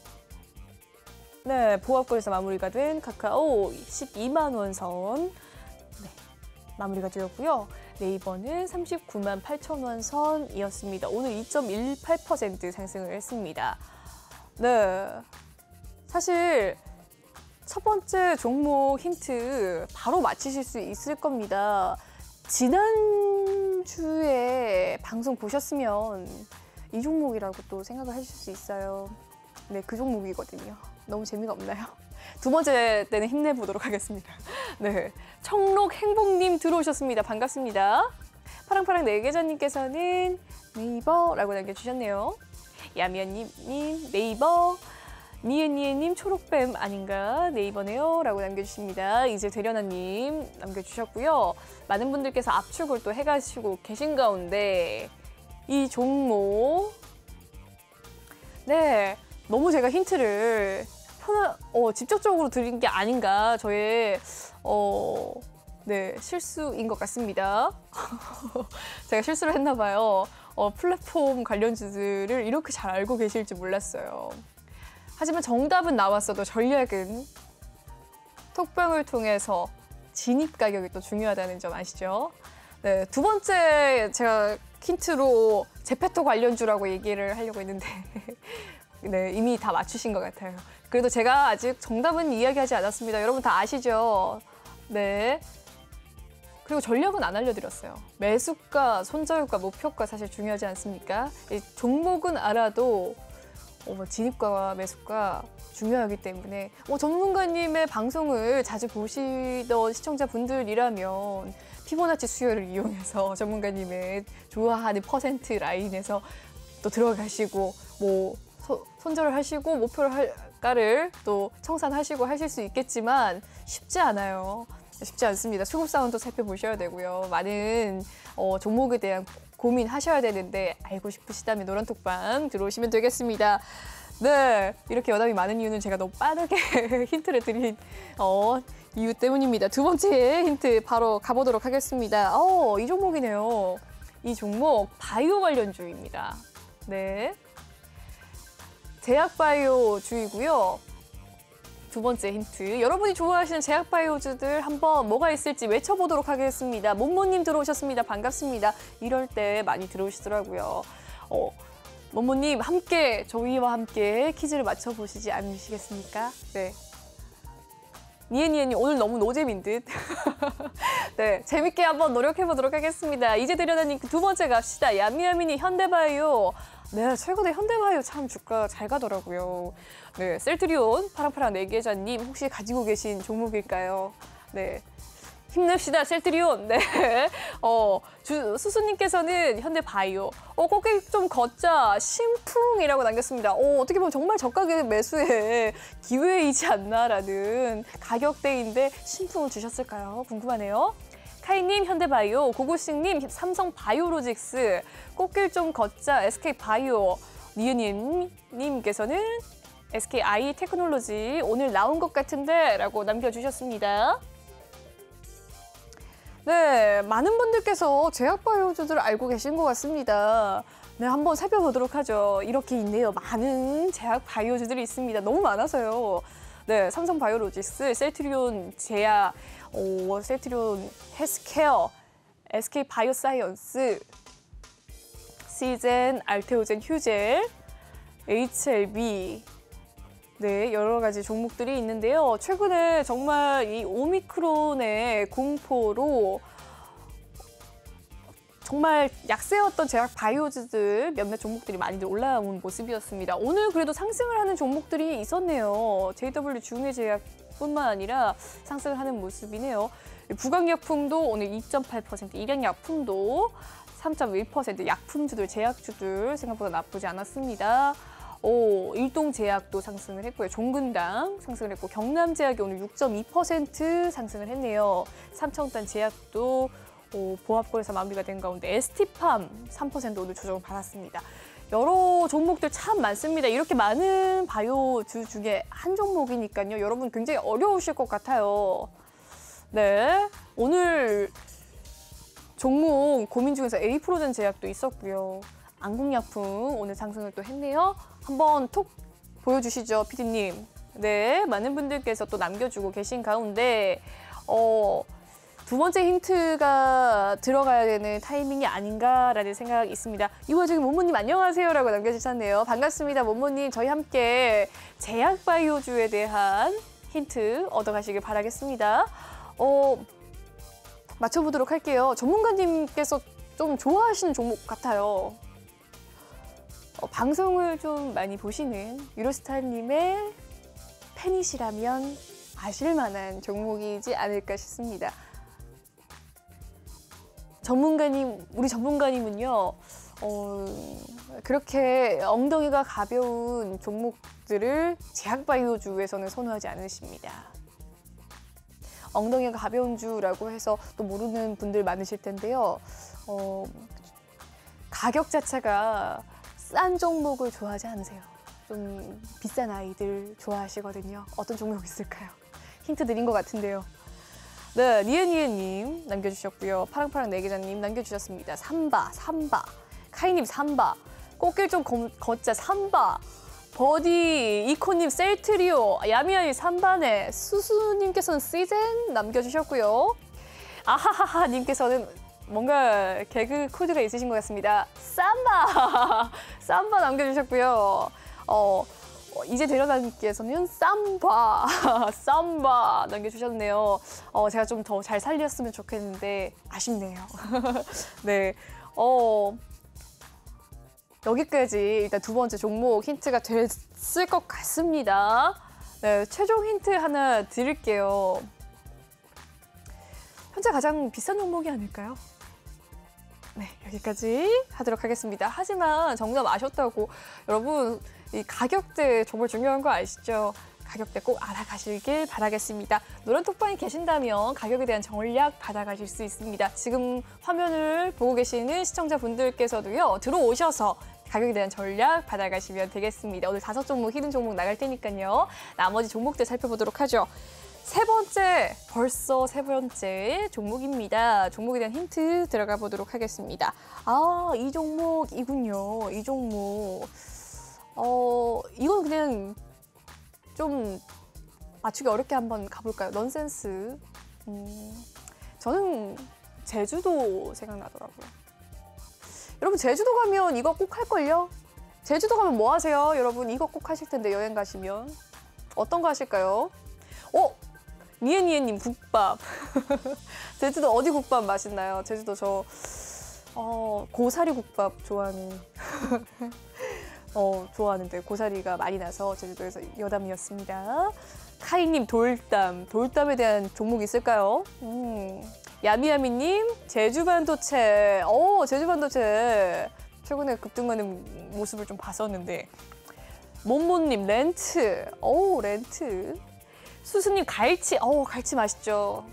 네, 보합권에서 마무리가 된 카카오 12만 원 선 마무리가 되었고요. 네이버는 39만 8천 원 선이었습니다. 오늘 2.18% 상승을 했습니다. 네, 사실 첫 번째 종목 힌트 바로 맞히실 수 있을 겁니다. 지난주에 방송 보셨으면 이 종목이라고 또 생각을 하실 수 있어요. 네, 그 종목이거든요. 너무 재미가 없나요? 두 번째 때는 힘내보도록 하겠습니다. 네, 청록 행복님 들어오셨습니다. 반갑습니다. 파랑파랑 네계자님께서는 네이버라고 남겨주셨네요. 야미야님 네이버, 니에니에님 초록뱀 아닌가 네이버네요 라고 남겨주십니다. 이제 되려나님 남겨주셨고요. 많은 분들께서 압축을 또 해가시고 계신 가운데 이 종목 네, 너무 제가 힌트를 직접적으로 드린 게 아닌가 저의 네, 실수인 것 같습니다. 제가 실수를 했나 봐요. 플랫폼 관련주들을 이렇게 잘 알고 계실지 몰랐어요. 하지만 정답은 나왔어도 전략은 톡방을 통해서 진입 가격이 또 중요하다는 점 아시죠? 네, 두 번째 제가 힌트로 제페토 관련주라고 얘기를 하려고 했는데 네, 이미 다 맞추신 것 같아요. 그래도 제가 아직 정답은 이야기하지 않았습니다. 여러분 다 아시죠? 네. 그리고 전략은 안 알려드렸어요. 매수가, 손절가, 목표가 사실 중요하지 않습니까? 이 종목은 알아도 진입가와 매수가 중요하기 때문에 전문가님의 방송을 자주 보시던 시청자분들이라면 피보나치 수요를 이용해서 전문가님의 좋아하는 퍼센트 라인에서 또 들어가시고 손절을 하시고 목표가를 또 청산하시고 하실 수 있겠지만 쉽지 않아요. 쉽지 않습니다. 수급 사운드 살펴보셔야 되고요. 많은 종목에 대한 고민하셔야 되는데 알고 싶으시다면 노란톡방 들어오시면 되겠습니다. 네, 이렇게 여담이 많은 이유는 제가 너무 빠르게 힌트를 드린 이유 때문입니다. 두 번째 힌트 바로 가보도록 하겠습니다. 이 종목이네요. 이 종목 바이오 관련주입니다. 네, 제약바이오주이고요. 두 번째 힌트, 여러분이 좋아하시는 제약바이오주들 한번 뭐가 있을지 외쳐보도록 하겠습니다. 몸모님 들어오셨습니다. 반갑습니다. 이럴 때 많이 들어오시더라고요. 몸모님 함께 저희와 함께 퀴즈를 맞춰보시지 않으시겠습니까? 네. 니에니에님 오늘 너무 노잼인 듯. 네, 재밌게 한번 노력해보도록 하겠습니다. 이제 들여다님 두 번째 갑시다. 야미야미니 현대바이오. 네, 최근에 현대바이오 참 주가 잘 가더라고요. 네, 셀트리온 파랑파랑 네계자님 혹시 가지고 계신 종목일까요? 네, 힘냅시다 셀트리온. 네, 수수님께서는 현대바이오. 고개 좀 걷자 신풍이라고 남겼습니다. 어떻게 보면 정말 저가의 매수의 기회이지 않나라는 가격대인데 신풍을 주셨을까요? 궁금하네요. 카이님 현대바이오, 고고싱님 삼성바이오로직스, 꽃길 좀 걷자 SK바이오, 니은님께서는 SKI 테크놀로지 오늘 나온 것 같은데 라고 남겨주셨습니다. 네, 많은 분들께서 제약바이오주들을 알고 계신 것 같습니다. 네, 한번 살펴보도록 하죠. 이렇게 있네요. 많은 제약바이오주들이 있습니다. 너무 많아서요. 네, 삼성바이오로직스, 셀트리온 제약, 셀트리온 헬스케어, SK바이오사이언스, 시젠, 알테오젠, 휴젤, HLB, 네, 여러 가지 종목들이 있는데요. 최근에 정말 이 오미크론의 공포로 정말 약세였던 제약 바이오주들 몇몇 종목들이 많이들 올라온 모습이었습니다. 오늘 그래도 상승을 하는 종목들이 있었네요. JW 중해제약뿐만 아니라 상승을 하는 모습이네요. 부강약품도 오늘 2.8%, 일양약품도 3.1%, 약품주들, 제약주들 생각보다 나쁘지 않았습니다. 일동제약도 상승을 했고요. 종근당 상승을 했고 경남제약이 오늘 6.2% 상승을 했네요. 삼청단 제약도 보합권에서 마무리가 된 가운데 ST팜 3% 오늘 조정을 받았습니다. 여러 종목들 참 많습니다. 이렇게 많은 바이오주 중에 한 종목이니까요. 여러분 굉장히 어려우실 것 같아요. 네, 오늘 종목 고민 중에서 에이프로젠 제약도 있었고요. 안국약품 오늘 상승을 또 했네요. 한번 톡 보여주시죠, PD님. 네, 많은 분들께서 또 남겨주고 계신 가운데 두 번째 힌트가 들어가야 되는 타이밍이 아닌가라는 생각이 있습니다. 이 와중에 모모님 안녕하세요라고 남겨주셨네요. 반갑습니다, 모모님. 저희 함께 제약바이오주에 대한 힌트 얻어가시길 바라겠습니다. 맞춰보도록 할게요. 전문가님께서 좀 좋아하시는 종목 같아요. 방송을 좀 많이 보시는 유로스타님의 팬이시라면 아실 만한 종목이지 않을까 싶습니다. 우리 전문가님은요, 그렇게 엉덩이가 가벼운 종목들을 제약바이오주에서는 선호하지 않으십니다. 엉덩이가 가벼운 주라고 해서 또 모르는 분들 많으실 텐데요. 가격 자체가 싼 종목을 좋아하지 않으세요. 좀 비싼 아이들 좋아하시거든요. 어떤 종목 있을까요? 힌트 드린 것 같은데요. 네, 니은니은님 남겨주셨고요. 파랑파랑 내기자님 남겨주셨습니다. 삼바. 카이님 삼바. 꽃길 좀 걷자 삼바. 버디 이코님 셀트리오. 야미야미 삼바네. 수수님께서는 시젠 남겨주셨고요. 아하하하 님께서는 뭔가 개그 코드가 있으신 것 같습니다. 삼바 남겨주셨고요. 이제 데려다님께서는 삼바 남겨주셨네요. 제가 좀 더 잘 살렸으면 좋겠는데 아쉽네요. 네, 여기까지 일단 두 번째 종목 힌트가 됐을 것 같습니다. 네, 최종 힌트 하나 드릴게요. 현재 가장 비싼 종목이 아닐까요? 네, 여기까지 하도록 하겠습니다. 하지만 정답 아셨다고 여러분, 이 가격대 정말 중요한 거 아시죠? 가격대 꼭 알아가시길 바라겠습니다. 노란톡방에 계신다면 가격에 대한 전략 받아가실 수 있습니다. 지금 화면을 보고 계시는 시청자분들께서도요, 들어오셔서 가격에 대한 전략 받아가시면 되겠습니다. 오늘 5종목 히든 종목 나갈 테니까요. 나머지 종목들 살펴보도록 하죠. 벌써 세 번째 종목입니다. 종목에 대한 힌트 들어가 보도록 하겠습니다. 이 종목이군요. 이 종목. 이건 그냥 좀 맞추기 어렵게 한번 가볼까요? 넌센스. 저는 제주도 생각나더라고요. 여러분, 제주도 가면 이거 꼭 할걸요? 제주도 가면 뭐 하세요? 여러분, 이거 꼭 하실 텐데, 여행 가시면. 어떤 거 하실까요? 니에니에님 국밥. 제주도 어디 국밥 맛있나요? 제주도 저 고사리 국밥 좋아하는 좋아하는데 고사리가 많이 나서 제주도에서 여담이었습니다. 카이님 돌담에 대한 종목 있을까요? 야미야미님 제주반도체. 제주반도체 최근에 급등하는 모습을 좀 봤었는데. 몬몬님 렌트. 렌트. 수수님 갈치. 갈치 맛있죠.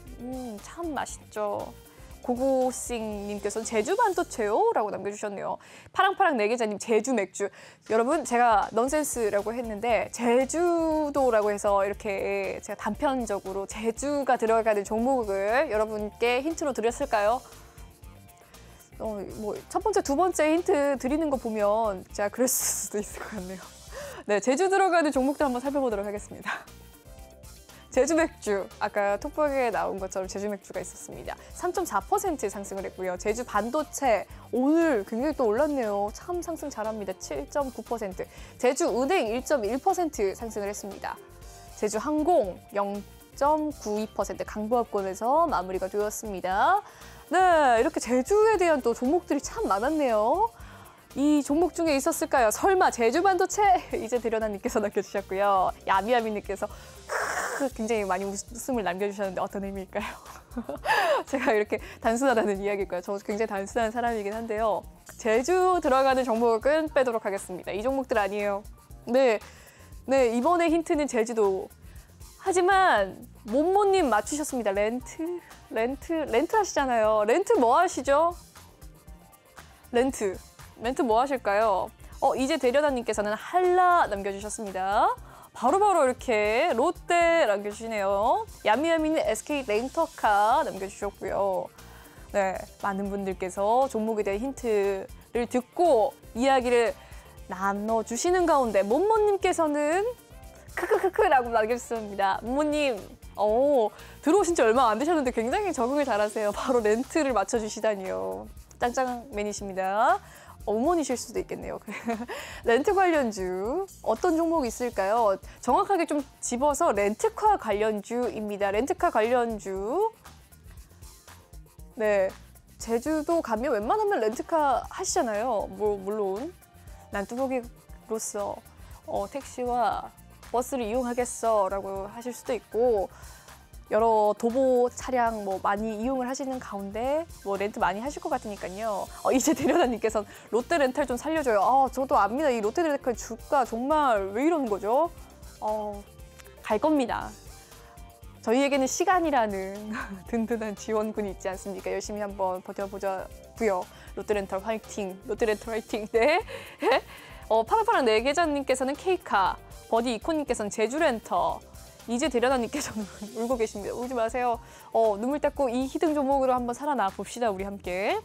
참 맛있죠. 고고싱님께서는 제주반도체요? 라고 남겨주셨네요. 파랑파랑 내계자님 제주 맥주. 여러분, 제가 넌센스라고 했는데 제주도라고 해서 이렇게 제가 단편적으로 제주가 들어가는 종목을 여러분께 힌트로 드렸을까요? 첫 번째, 두 번째 힌트 드리는 거 보면 제가 그랬을 수도 있을 것 같네요. 네, 제주 들어가는 종목도 한번 살펴보도록 하겠습니다. 제주 맥주, 아까 톡방에 나온 것처럼 제주 맥주가 있었습니다. 3.4% 상승을 했고요. 제주 반도체 오늘 굉장히 또 올랐네요. 참 상승 잘합니다. 7.9%. 제주 은행 1.1% 상승을 했습니다. 제주 항공 0.92% 강보합권에서 마무리가 되었습니다. 네, 이렇게 제주에 대한 또 종목들이 참 많았네요. 이 종목 중에 있었을까요? 설마 제주 반도체? 이제 데려나님께서 남겨주셨고요. 야미야미님께서 굉장히 많이 웃음을 남겨주셨는데 어떤 의미일까요? 제가 이렇게 단순하다는 이야기일까요? 저 굉장히 단순한 사람이긴 한데요. 제주 들어가는 종목은 빼도록 하겠습니다. 이 종목들 아니에요. 네, 이번에 힌트는 제주도. 하지만 몬모님 맞추셨습니다. 렌트 하시잖아요. 렌트 뭐 하시죠? 렌트 뭐 하실까요? 이제 대련아님께서는 한라 남겨주셨습니다. 바로바로 이렇게 롯데 남겨주시네요. 야미야미는 SK 렌터카 남겨주셨고요. 네, 많은 분들께서 종목에 대한 힌트를 듣고 이야기를 나눠주시는 가운데 모모님께서는 크크크크라고 남겨주셨습니다. 모모님, 들어오신 지 얼마 안 되셨는데 굉장히 적응을 잘하세요. 바로 렌트를 맞춰주시다니요. 짱짱맨이십니다. 어머니실 수도 있겠네요. 렌트 관련주 어떤 종목이 있을까요? 정확하게 좀 집어서 렌트카 관련주입니다. 렌트카 관련주. 네, 제주도 가면 웬만하면 렌트카 하시잖아요. 물론 난 뚜벅이로서 택시와 버스를 이용하겠어 라고 하실 수도 있고, 여러 도보 차량 많이 이용을 하시는 가운데 렌트 많이 하실 것 같으니까요. 이제 대련아님께서는 롯데 렌탈 좀 살려줘요. 저도 압니다. 이 롯데 렌탈 주가 정말 왜 이러는 거죠? 갈 겁니다. 저희에게는 시간이라는 든든한 지원군이 있지 않습니까? 열심히 한번 버텨보자고요. 롯데 렌탈 화이팅! 롯데 렌탈 화이팅! 네. 파랑파랑 네계장님께서는 K카, 버디 이코님께서는 제주렌터, 이제 대련아님께서는 울고 계십니다. 울지 마세요. 눈물 닦고 이 히든 종목으로 한번 살아나 봅시다, 우리 함께.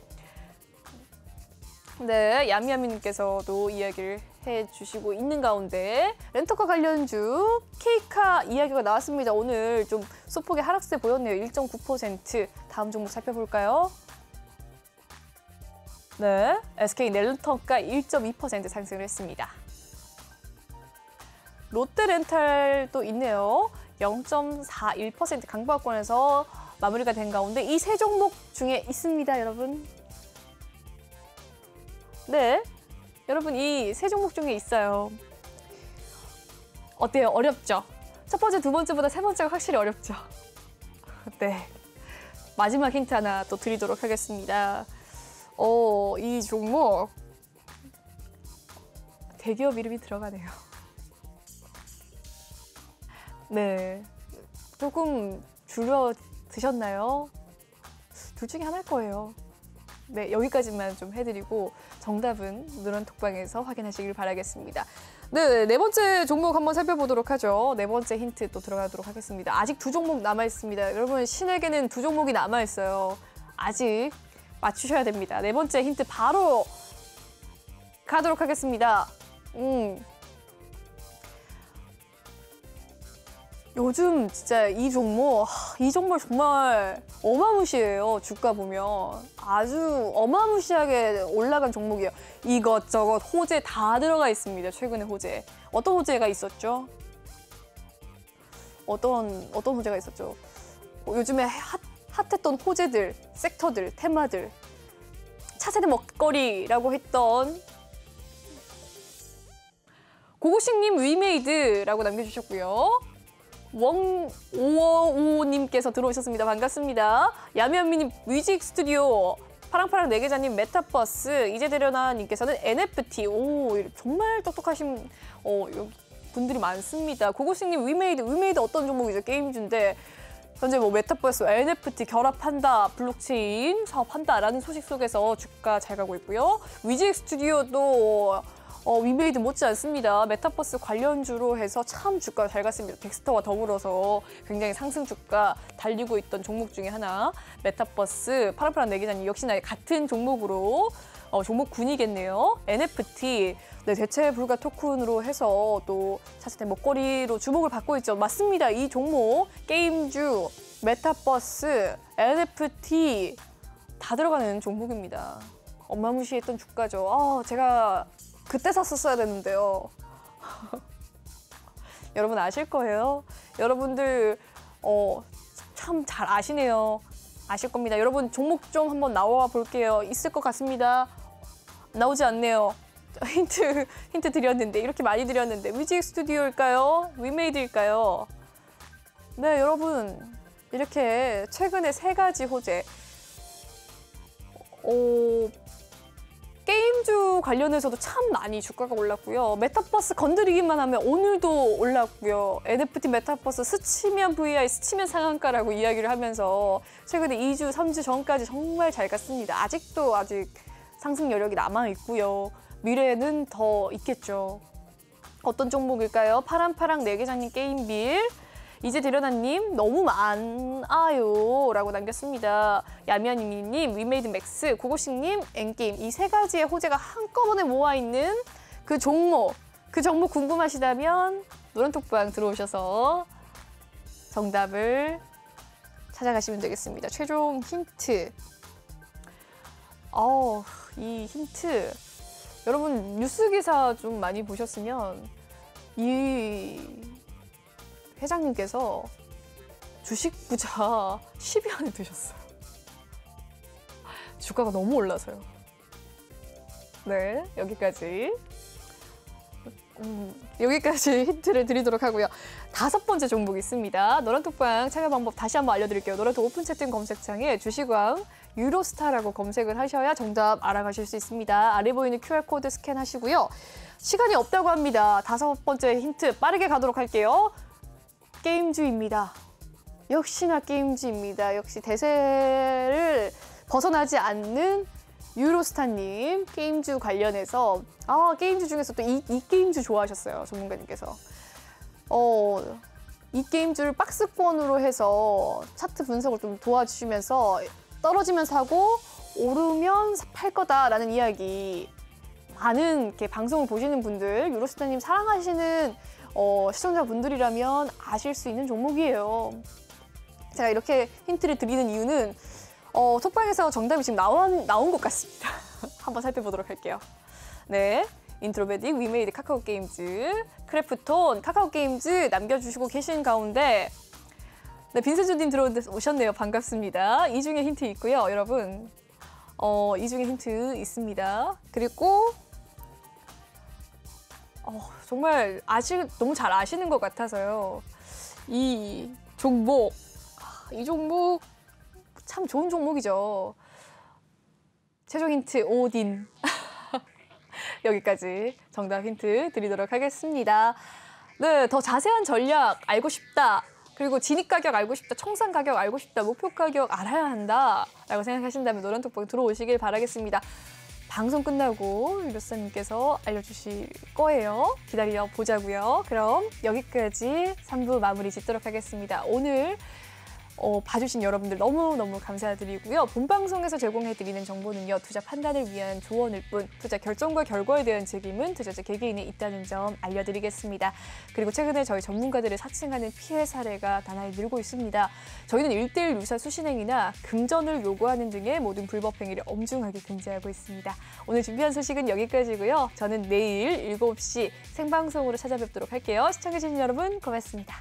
네, 야미야미님께서도 이야기를 해주시고 있는 가운데 렌터카 관련주 K카 이야기가 나왔습니다. 오늘 좀 소폭의 하락세 보였네요. 1.9%. 다음 종목 살펴볼까요? 네, SK 렌터카 1.2% 상승을 했습니다. 롯데 렌탈도 있네요. 0.41% 강보합권에서 마무리가 된 가운데 이 세 종목 중에 있습니다, 여러분. 네, 여러분 이 세 종목 중에 있어요. 어때요? 어렵죠? 첫 번째, 두 번째보다 세 번째가 확실히 어렵죠? 네, 마지막 힌트 하나 또 드리도록 하겠습니다. 이 종목 대기업 이름이 들어가네요. 네, 조금 줄여 드셨나요? 둘 중에 하나일 거예요. 네, 여기까지만 좀 해드리고 정답은 누런톡방에서 확인하시길 바라겠습니다. 네, 네 번째 종목 한번 살펴보도록 하죠. 네 번째 힌트 또 들어가도록 하겠습니다. 아직 두 종목 남아있습니다. 여러분, 신에게는 두 종목이 남아있어요. 아직 맞추셔야 됩니다. 네 번째 힌트 바로 가도록 하겠습니다. 요즘 진짜 이 종목 정말 어마무시해요. 주가 보면 아주 어마무시하게 올라간 종목이에요. 이것저것 호재 다 들어가 있습니다. 최근에 호재. 어떤 호재가 있었죠? 어떤 호재가 있었죠? 요즘에 핫했던 호재들, 섹터들, 테마들. 차세대 먹거리라고 했던 고고식님 위메이드라고 남겨주셨고요. 웡555님께서 들어오셨습니다. 반갑습니다. 야미야미님 뮤직 스튜디오, 파랑파랑 네계자님 메타버스, 이제대련아님께서는 NFT. 오, 정말 똑똑하신 분들이 많습니다. 고고식님 위메이드 어떤 종목이죠? 게임주인데 현재 메타버스, NFT 결합한다, 블록체인 사업한다라는 소식 속에서 주가 잘 가고 있고요. 뮤직 스튜디오도 위메이드 못지 않습니다. 메타버스 관련주로 해서 참 주가가 잘 갔습니다. 덱스터와 더불어서 굉장히 상승 주가 달리고 있던 종목 중에 하나, 메타버스, 파랑파랑 내기자님 역시나 같은 종목으로 종목군이겠네요. NFT, 네, 대체 불가 토큰으로 해서 또 차세대 먹거리로 주목을 받고 있죠. 맞습니다. 이 종목 게임주, 메타버스, NFT 다 들어가는 종목입니다. 어마무시했던 주가죠. 제가 그때 샀었어야 되는데요. 여러분 아실 거예요. 여러분들 참 잘 아시네요. 아실 겁니다. 여러분 종목 좀 한번 나와 볼게요. 있을 것 같습니다. 나오지 않네요. 힌트 드렸는데, 이렇게 많이 드렸는데 뮤직 스튜디오일까요? 위메이드일까요? 네, 여러분 이렇게 최근에 세 가지 호재, 게임주 관련해서도 참 많이 주가가 올랐고요. 메타버스 건드리기만 하면 오늘도 올랐고요. NFT 메타버스 스치면 VI, 스치면 상한가라고 이야기를 하면서 최근에 2주, 3주 전까지 정말 잘 갔습니다. 아직 상승 여력이 남아있고요. 미래에는 더 있겠죠. 어떤 종목일까요? 파랑파랑 네계장님 게임빌. 이제 데려다님 너무 많아요 라고 남겼습니다. 야미야니님, 위메이드 맥스, 고고식님, 엔게임 이 세 가지의 호재가 한꺼번에 모아있는 그 종목 궁금하시다면 노란톡방 들어오셔서 정답을 찾아가시면 되겠습니다. 최종 힌트. 이 힌트. 여러분 뉴스 기사 좀 많이 보셨으면 이 회장님께서 주식 부자 10위 안에 드셨어요. 주가가 너무 올라서요. 네, 여기까지 힌트를 드리도록 하고요. 5번째 종목이 있습니다. 노란톡방 참여 방법 다시 한번 알려드릴게요. 노란톡 오픈 채팅 검색창에 주식왕 유로스타라고 검색을 하셔야 정답 알아가실 수 있습니다. 아래 보이는 QR코드 스캔하시고요. 시간이 없다고 합니다. 5번째 힌트 빠르게 가도록 할게요. 게임주입니다. 역시나 게임주입니다. 역시 대세를 벗어나지 않는 유로스타님 게임주 관련해서 게임주 중에서 또 이 게임주 좋아하셨어요. 전문가님께서. 이 게임주를 박스권으로 해서 차트 분석을 좀 도와주시면서 떨어지면 사고 오르면 팔 거다라는 이야기 많은 이렇게 방송을 보시는 분들 유로스타님 사랑하시는 시청자분들이라면 아실 수 있는 종목이에요. 제가 이렇게 힌트를 드리는 이유는 톡방에서 정답이 지금 나온 것 같습니다. 한번 살펴보도록 할게요. 네, 인트로베딕, 위메이드, 카카오게임즈, 크래프톤, 카카오게임즈 남겨주시고 계신 가운데 네, 빈센조님 들어오셨네요. 반갑습니다. 이 중에 힌트 있고요. 여러분, 이 중에 힌트 있습니다. 그리고 정말 너무 잘 아시는 것 같아서요. 이 종목 참 좋은 종목이죠. 최종 힌트 오딘. 여기까지 정답 힌트 드리도록 하겠습니다. 네, 더 자세한 전략 알고 싶다. 그리고 진입 가격 알고 싶다, 청산 가격 알고 싶다, 목표 가격 알아야 한다 라고 생각하신다면 노란톡방 들어오시길 바라겠습니다. 방송 끝나고 유로스타님께서 알려주실 거예요. 기다려 보자고요. 그럼 여기까지 3부 마무리 짓도록 하겠습니다. 오늘 봐주신 여러분들 너무너무 감사드리고요. 본방송에서 제공해드리는 정보는요. 투자 판단을 위한 조언일 뿐 투자 결정과 결과에 대한 책임은 투자자 개개인에 있다는 점 알려드리겠습니다. 그리고 최근에 저희 전문가들을 사칭하는 피해 사례가 나날이 늘고 있습니다. 저희는 1:1 유사 수신행위나 금전을 요구하는 등의 모든 불법 행위를 엄중하게 금지하고 있습니다. 오늘 준비한 소식은 여기까지고요. 저는 내일 7시 생방송으로 찾아뵙도록 할게요. 시청해주신 여러분 고맙습니다.